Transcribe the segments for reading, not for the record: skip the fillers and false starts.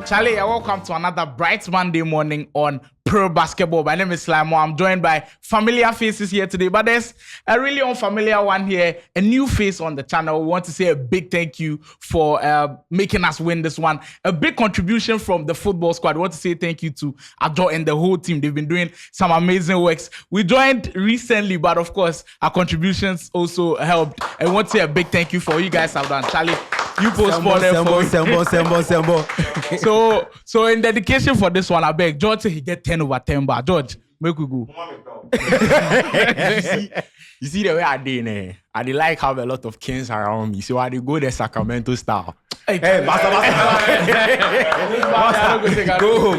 Charlie, welcome to another bright Monday morning on Prrrr Basketball. My name is Slimo. I'm joined by familiar faces here today, but there's a really unfamiliar one here, a new face on the channel. We want to say a big thank you for making us win this one. A big contribution from the football squad. We want to say thank you to Adjo and the whole team. They've been doing some amazing works. We joined recently, but of course, our contributions also helped. And we want to say a big thank you for what you guys have done. Charlie, you postponed it for So in dedication for this one, I beg George say he get 10/10, but George, make we go. you see the way I did, I did like have a lot of kings around me, so I did go the Sacramento style. Hey, master. Go.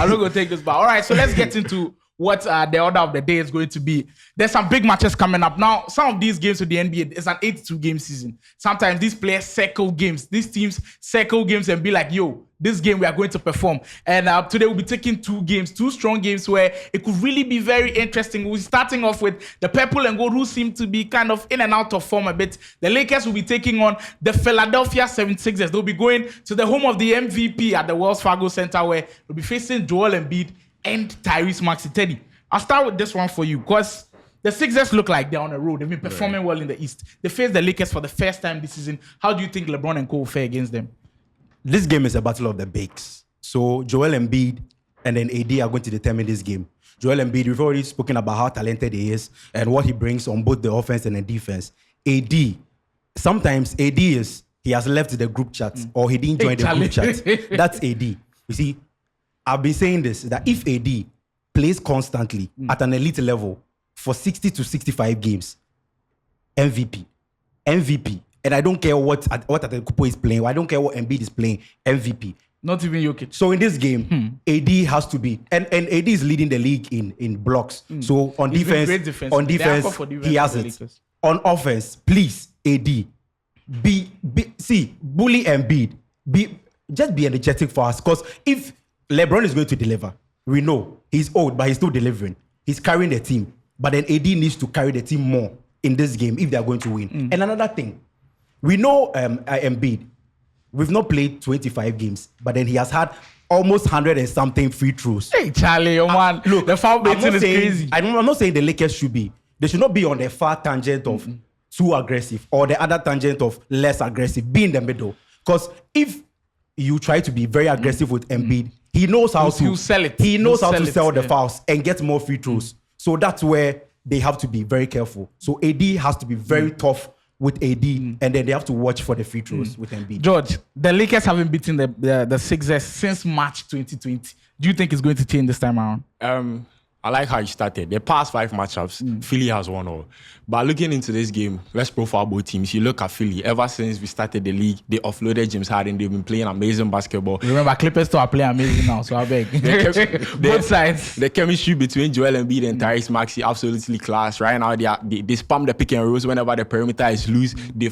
I'm not gonna take this back. All right, so let's get into what the order of the day is going to be. There's some big matches coming up. Now, some of these games with the NBA, it's an 82-game season. Sometimes these players circle games. These teams circle games and be like, yo, this game we are going to perform. And today we'll be taking two strong games where it could really be very interesting. We're starting off with the purple and gold, who seem to be kind of in and out of form a bit. The Lakers will be taking on the Philadelphia 76ers. They'll be going to the home of the MVP at the Wells Fargo Center, where they'll be facing Joel Embiid and Tyrese Maxey. Teddy, I'll start with this one for you because the Sixers look like they're on a road. They've been performing well in the East. They face the Lakers for the first time this season. How do you think LeBron and Co will fare against them? This game is a battle of the bigs. So Joel Embiid and then AD are going to determine this game. Joel Embiid, we've already spoken about how talented he is and what he brings on both the offense and the defense. AD, sometimes AD he has left the group chat or he didn't join the group chat. That's AD. You see, I've been saying this, that if AD plays constantly at an elite level for 60 to 65 games, MVP. And I don't care what Atekupo is playing. I don't care what Embiid is playing. MVP. Not even Jokic. So in this game, AD has to be, and AD is leading the league in blocks. So on defense, he has it. On offense, please, AD, bully Embiid. Just be energetic for us. Because if LeBron is going to deliver, we know he's old, but he's still delivering. He's carrying the team. But then AD needs to carry the team more in this game if they're going to win. And another thing, we know Embiid, we've not played 25 games, but then he has had almost 100 and something free throws. Hey, Charlie, man. Look, the foul baiting is crazy. I'm not saying the Lakers should be. They should not be on the far tangent of too aggressive or the other tangent of less aggressive. Be in the middle. Because if you try to be very aggressive with Embiid, he knows how to sell it. He knows how to sell the fouls and get more free throws. So that's where they have to be very careful. So AD has to be very tough with AD, and then they have to watch for the free throws with Embiid. George, the Lakers haven't beaten the Sixers since March 2020. Do you think it's going to change this time around? I like how you started. The past 5 matchups, Philly has won all. But looking into this game, let's profile both teams. You look at Philly. Ever since we started the league, they offloaded James Harden. They've been playing amazing basketball. Remember, Clippers still are playing amazing now, so I beg. Both sides. The chemistry between Joel Embiid and Tyrese Maxey, absolutely class. Right now, they spam the pick and rolls whenever the perimeter is loose. They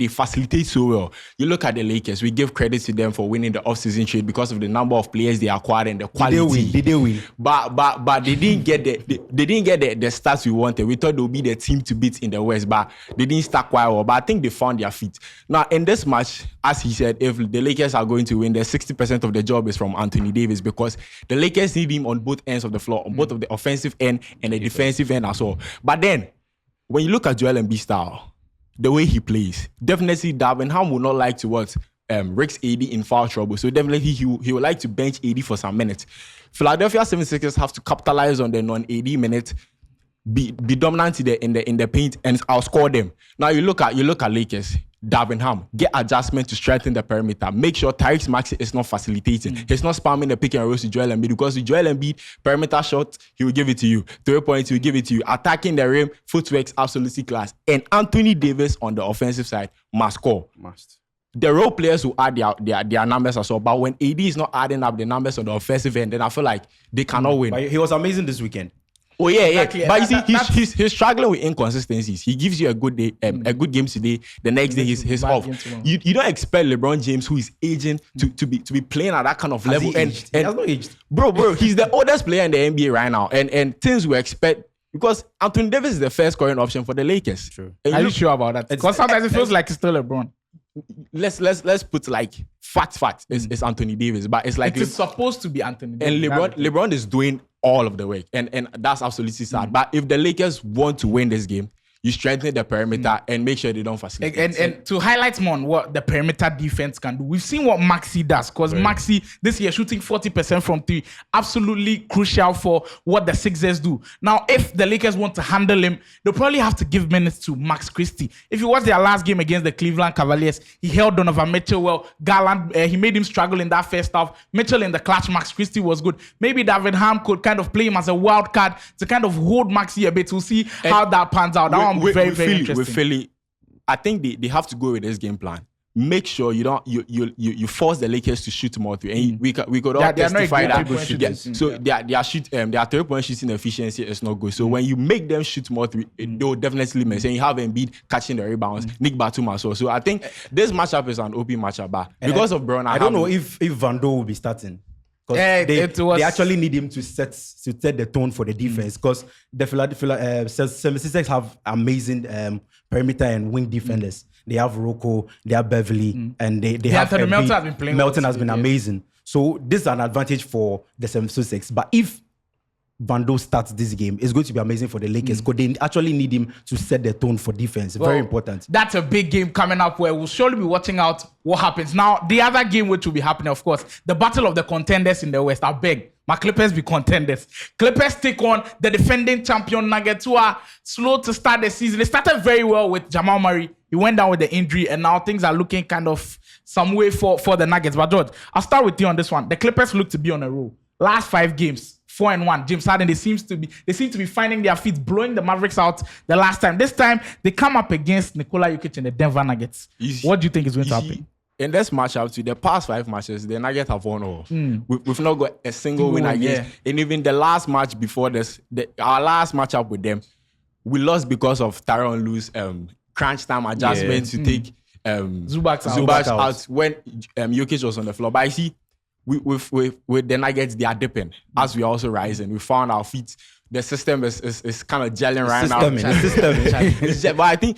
facilitate so well. You look at the Lakers. We give credit to them for winning the offseason trade because of the number of players they acquired and the quality. Did they win? But they didn't get the stats we wanted. We thought they would be the team to beat in the West, but they didn't start quite well. But I think they found their feet. Now, in this match, as he said, if the Lakers are going to win, the 60% of the job is from Anthony Davis because the Lakers need him on both ends of the floor, on both of the offensive end and the defensive end as well. But then, when you look at Joel Embiid's style, the way he plays, definitely Davenham would not like to risk AD in foul trouble. So definitely he would like to bench AD for some minutes. Philadelphia 76ers have to capitalize on the non-AD minutes, be dominant in the paint and outscore them. Now you look at Lakers, Davenham, get adjustment to strengthen the perimeter. Make sure Tyrese Maxey is not facilitating. He's not spamming the pick and roll to Joel Embiid because with Joel Embiid, perimeter shot, he will give it to you. 3 points, he will give it to you. Attacking the rim, footwork's absolutely class. And Anthony Davis on the offensive side must score. The role players will add their numbers as well. But when AD is not adding up the numbers on the offensive end, then I feel like they cannot win. But he was amazing this weekend. Oh yeah. Exactly. But you see, he's struggling with inconsistencies. He gives you a good day, a good game today. The next day he's off. You don't expect LeBron James, who is aging, to be playing at that kind of level. He has not aged. Bro, he's the oldest player in the NBA right now, and things we expect. Because Anthony Davis is the first scoring option for the Lakers. True. Are you sure about that? Because sometimes it feels like it's still LeBron. let's put like fact. It's Anthony Davis, but it's like It is supposed to be Anthony and Davis. LeBron is doing all of the work, and that's absolutely sad. But if the Lakers want to win this game, you strengthen the perimeter and make sure they don't facilitate. And to highlight more on what the perimeter defense can do, we've seen what Maxey does, because Maxey this year shooting 40% from three, absolutely crucial for what the Sixers do. Now, if the Lakers want to handle him, they'll probably have to give minutes to Max Christie. If you watch their last game against the Cleveland Cavaliers, he held Donovan Mitchell well. Garland, he made him struggle in that first half. Mitchell in the clutch, Max Christie was good. Maybe David Ham could kind of play him as a wild card to kind of hold Maxey a bit. We'll see how that pans out. That one will be very interesting. With Philly, I think they have to go with this game plan. Make sure you force the Lakers to shoot more three. And we could all testify that. Their 3-point shooting efficiency is not good. So when you make them shoot more three, they will definitely miss. And you have Embiid catching the rebounds, Nick Batum as well. So I think this matchup is an OP matchup. But because of Brown, I don't know if Van Doo will be starting. Because they actually need him to set the tone for the defense. Because the Philadelphia 76ers have amazing perimeter and wing defenders. They have Rocco, they have Beverly, and they have Melton has been playing. Melton has been amazing. So this is an advantage for the 76ers. But if Van Doo starts this game, it's going to be amazing for the Lakers because they actually need him to set the tone for defense. Very important. That's a big game coming up where we'll surely be watching out what happens. Now, the other game which will be happening, of course, the battle of the contenders in the West. I beg, my Clippers be contenders. Clippers take on the defending champion Nuggets, who are slow to start the season. They started very well with Jamal Murray. He went down with the injury, and now things are looking kind of some way for the Nuggets. But George, I'll start with you on this one. The Clippers look to be on a roll. Last 5 games, 4-1. James Harden, they seem to be finding their feet, blowing the Mavericks out the last time. This time, they come up against Nikola Jokic and the Denver Nuggets. What do you think is going to happen? In this matchup, to the past 5 matches, the Nuggets have won all. We've not got a single win against. Yeah. And even the last match before this, our last matchup with them, we lost because of Tyronn Lue's crunch time adjustment to take Zubac out when Jokic was on the floor. But I see, with the Nuggets, they are dipping as we are also rising. We found our feet. The system is kind of gelling right now. But I think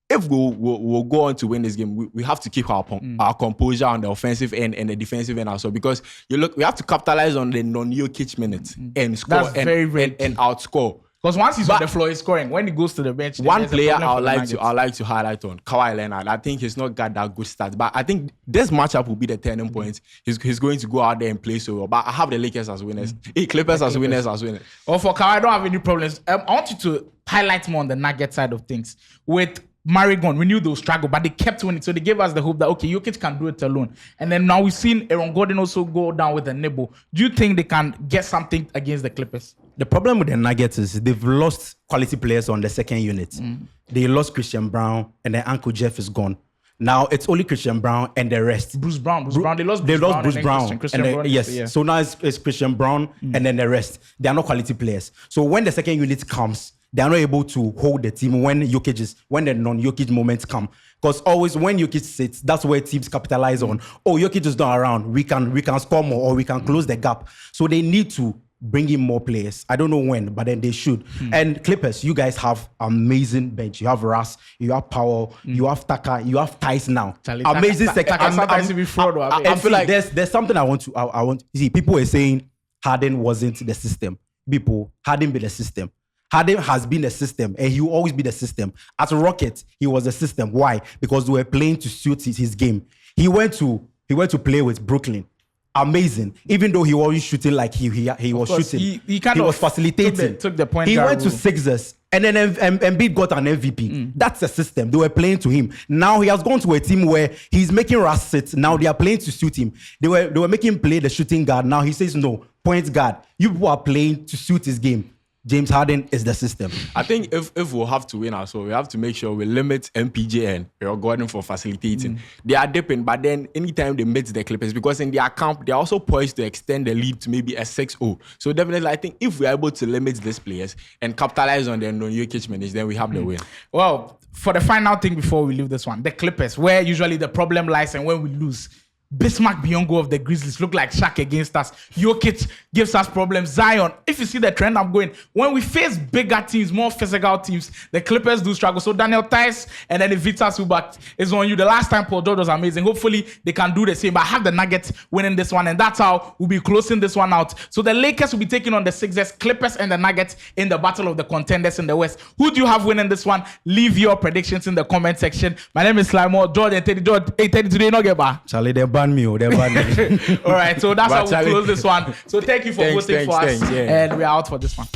if we'll go on to win this game, we have to keep our composure on the offensive end and the defensive end also, because we have to capitalize on the non-Jokic minutes and score and outscore. Because once he's on the floor, he's scoring. When he goes to the bench, one player I would like to highlight on Kawhi Leonard. I think he's not got that good stats, but I think this matchup will be the turning point. He's going to go out there and play so well. But I have the Lakers as winners, Clippers as winners. Well, for Kawhi, I don't have any problems. I want you to highlight more on the Nugget side of things. With Murray gone, we knew they'll struggle, but they kept winning. So they gave us the hope that, okay, Jokic can do it alone. And then now we've seen Aaron Gordon also go down with a nibble. Do you think they can get something against the Clippers? The problem with the Nuggets is they've lost quality players on the second unit. They lost Christian Brown, and then Uncle Jeff is gone. Now it's only Christian Brown and the rest. Bruce Brown. They lost Bruce Brown. Christian Brown. Yes. Yeah. So now it's Christian Brown and then the rest. They are not quality players. So when the second unit comes, they are not able to hold the team when the non-Jokic moments come. Because always when Jokic sits, that's where teams capitalize on. Oh, Jokic is not around. We can score more or we can close the gap. So they need to bring in more players. I don't know when, but then they should. And Clippers, you guys have amazing bench. You have Russ, you have Powell, you have Tucker, you have Tice now. Amazing second. I feel like there's something I want to see. People are saying Harden wasn't the system. Harden be the system. Harden has been the system, and he will always be the system. At Rocket, he was the system. Why? Because they were playing to suit his game. He went to play with Brooklyn. Amazing. Even though he wasn't shooting like he was shooting, he was facilitating. Took the point. He went to Sixers, and then Embiid got an MVP. That's a system. They were playing to him. Now he has gone to a team where he's making Russ sit. Now they are playing to suit him. They were making him play the shooting guard. Now he says no, point guard. You people are playing to suit his game. James Harden is the system. I think if we'll have to win also, we have to make sure we limit MPJ and Aaron Gordon for facilitating. They are dipping, but then anytime they meet the Clippers, because in their camp, they're also poised to extend the lead to maybe a 6-0. So definitely, I think if we're able to limit these players and capitalize on their non-Jokic minutes, then we have the win. Well, for the final thing before we leave this one, the Clippers, where usually the problem lies and when we lose, Bismarck Biyongo of the Grizzlies look like Shaq against us. Jokic gives us problems. Zion, if you see the trend I'm going, when we face bigger teams, more physical teams, the Clippers do struggle. So Daniel Tice and then Victor Zubac is on you. The last time Paul George was amazing. Hopefully they can do the same. But I have the Nuggets winning this one, and that's how we'll be closing this one out. So the Lakers will be taking on the Sixers, Clippers, and the Nuggets in the battle of the contenders in the West. Who do you have winning this one? Leave your predictions in the comment section. My name is Slimo. George and Teddy. George, hey Teddy, today no get back. Charlie, they ban me. They ban me. All right, so that's how we Charlie, close this one. So thank you for voting for us, yeah. and we're out for this one.